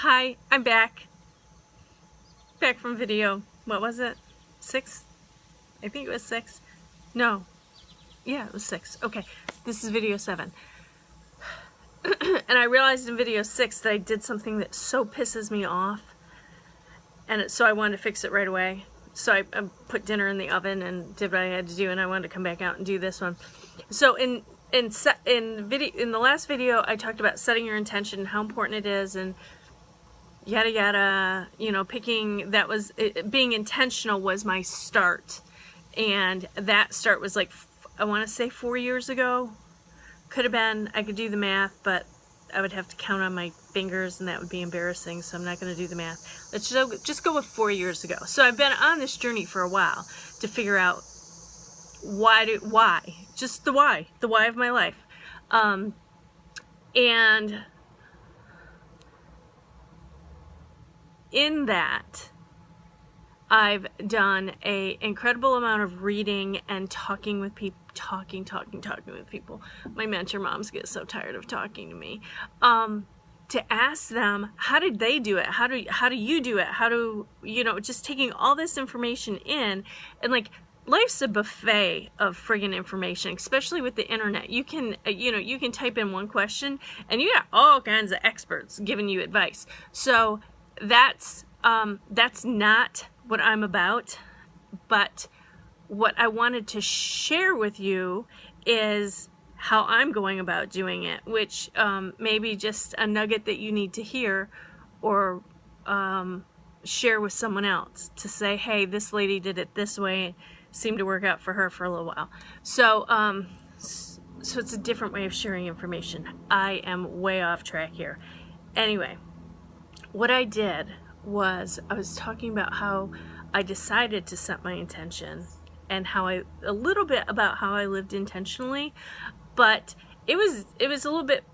Hi, I'm back. Back from video. What was it? 6? I think it was 6. No. Yeah, it was 6. Okay, this is video 7. And I realized in video 6 that I did something that so pisses me off. And so I wanted to fix it right away. So I put dinner in the oven and did what I had to do, and I wanted to come back out and do this one. So in the last video, I talked about setting your intention, how important it is, and yada yada, you know, being intentional was my start. And that start was like, I want to say 4 years ago. Could have been, I could do the math, but I would have to count on my fingers and that would be embarrassing, so I'm not going to do the math. Let's just go with 4 years ago. So I've been on this journey for a while to figure out why, just the why of my life. And in that, I've done an incredible amount of reading and talking with people, talking with people. My mentor moms get so tired of talking to me. To ask them, how did they do it? How do you do it? Just taking all this information in, and like, life's a buffet of friggin' information, especially with the internet. You can, you can type in one question and you got all kinds of experts giving you advice. So that's not what I'm about, but what I wanted to share with you is how I'm going about doing it, which may be just a nugget that you need to hear or share with someone else to say, hey, this lady did it this way, it seemed to work out for her for a little while. So it's a different way of sharing information. I am way off track here. Anyway, what I did was I was talking about how I decided to set my intention and a little bit about how I lived intentionally, but it was a little bit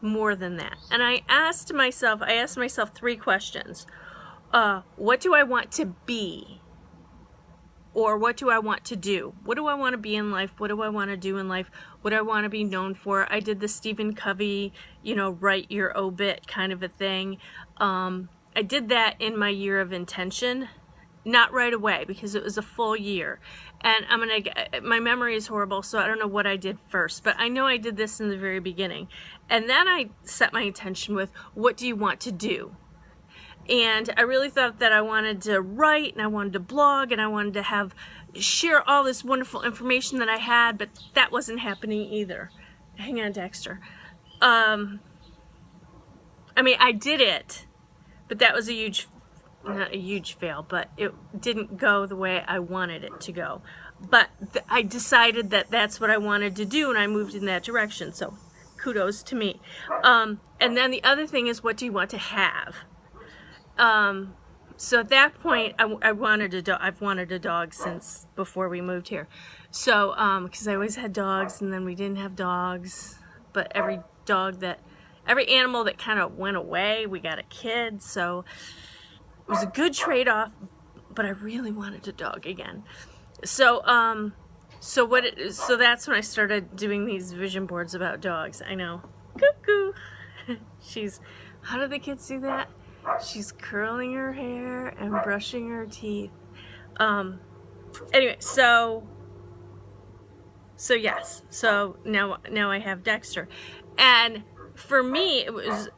more than that. And I asked myself 3 questions. What do I want to be? Or what do I want to do? What do I want to be in life? What do I want to do in life? What do I want to be known for? I did the Stephen Covey, write your obit kind of a thing. I did that in my year of intention, not right away because it was a full year. And my memory is horrible, so I don't know what I did first, but I know I did this in the very beginning. And then I set my intention with, what do you want to do? And I really thought that I wanted to write and I wanted to blog and I wanted to share all this wonderful information that I had, but that wasn't happening either. Hang on, Dexter. I did it, but that was not a huge fail, but it didn't go the way I wanted it to go. But I decided that that's what I wanted to do, and I moved in that direction, so kudos to me. And then the other thing is, what do you want to have? So at that point, I've wanted a dog since before we moved here. So, because I always had dogs, and then we didn't have dogs, but every animal that kind of went away, we got a kid, so it was a good trade-off, but I really wanted a dog again. So, so that's when I started doing these vision boards about dogs. I know. Cuckoo! How do the kids do that? She's curling her hair and brushing her teeth. Anyway, so yes. So now I have Dexter. And for me, it was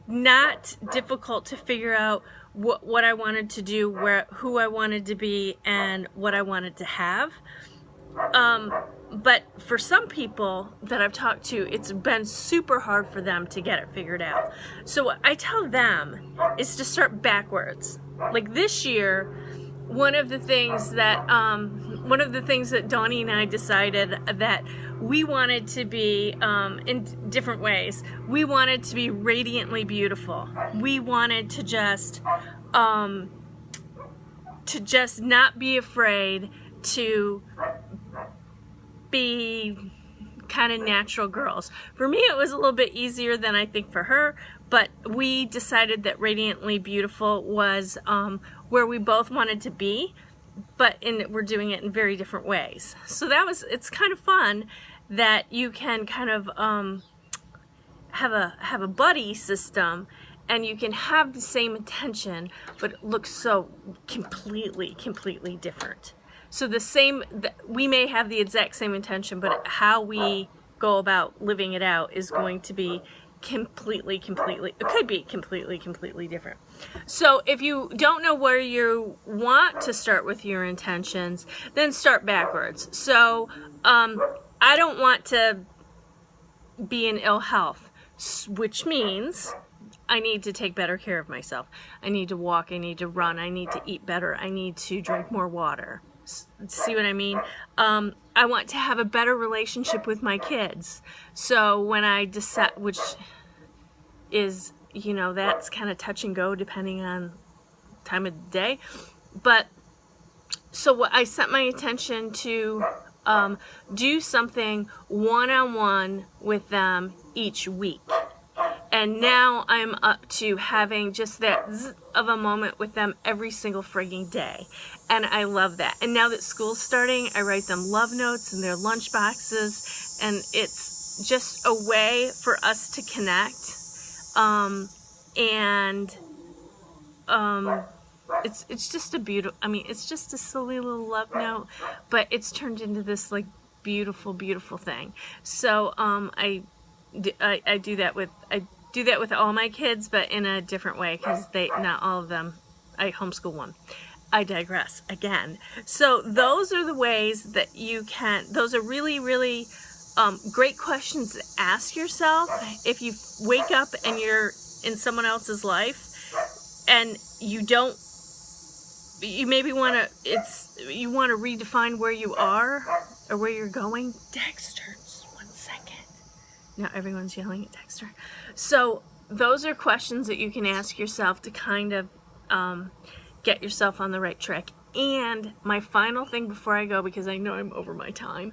not difficult to figure out what I wanted to do, who I wanted to be, and what I wanted to have. But for some people that I've talked to, it's been super hard for them to get it figured out. So what I tell them is to start backwards. Like this year, one of the things that Donnie and I decided that we wanted to be, in different ways, we wanted to be radiantly beautiful. We wanted to just not be afraid to be kind of natural girls. For me, it was a little bit easier than I think for her, but we decided that radiantly beautiful was where we both wanted to be, but we're doing it in very different ways. So it's kind of fun that you can kind of have a buddy system, and you can have the same intention, but it looks so completely different. So we may have the exact same intention, but how we go about living it out is going to be completely, it could be completely different. So if you don't know where you want to start with your intentions, then start backwards. So I don't want to be in ill health, which means I need to take better care of myself. I need to walk, I need to run, I need to eat better, I need to drink more water. See what I mean? I want to have a better relationship with my kids. So when I decide, which is, you know, that's kind of touch and go depending on time of the day. But so what I set my attention to do something one-on-one with them each week. And now I'm up to having just that zzz of a moment with them every single frigging day. And I love that. And now that school's starting, I write them love notes in their lunch boxes. And it's just a way for us to connect. It's just a beautiful, I mean, it's just a silly little love note, but it's turned into this like beautiful thing. So I do that with all my kids, but in a different way, because not all of them, I homeschool one. I digress again. So those are the ways that you can, those are really great questions to ask yourself if you wake up and you're in someone else's life and you maybe want to, you want to redefine where you are or where you're going. Dexter, just 1 second. Now everyone's yelling at Dexter. So those are questions that you can ask yourself to kind of get yourself on the right track. And my final thing before I go, because I know I'm over my time,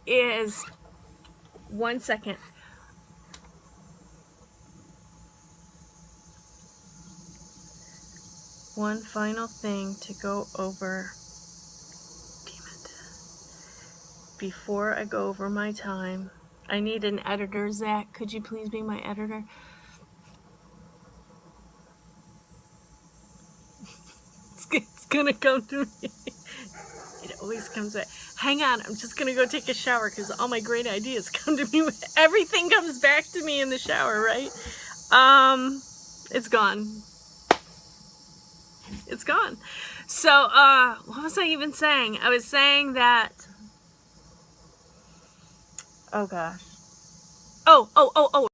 is 1 second. One final thing to go over. Damn it. Before I go over my time, I need an editor. Zach, could you please be my editor? It's gonna come to me. It always comes back. Hang on, I'm just gonna go take a shower because all my great ideas come to me. Everything comes back to me in the shower, right? It's gone. It's gone. So, what was I even saying? I was saying that, oh gosh. Oh.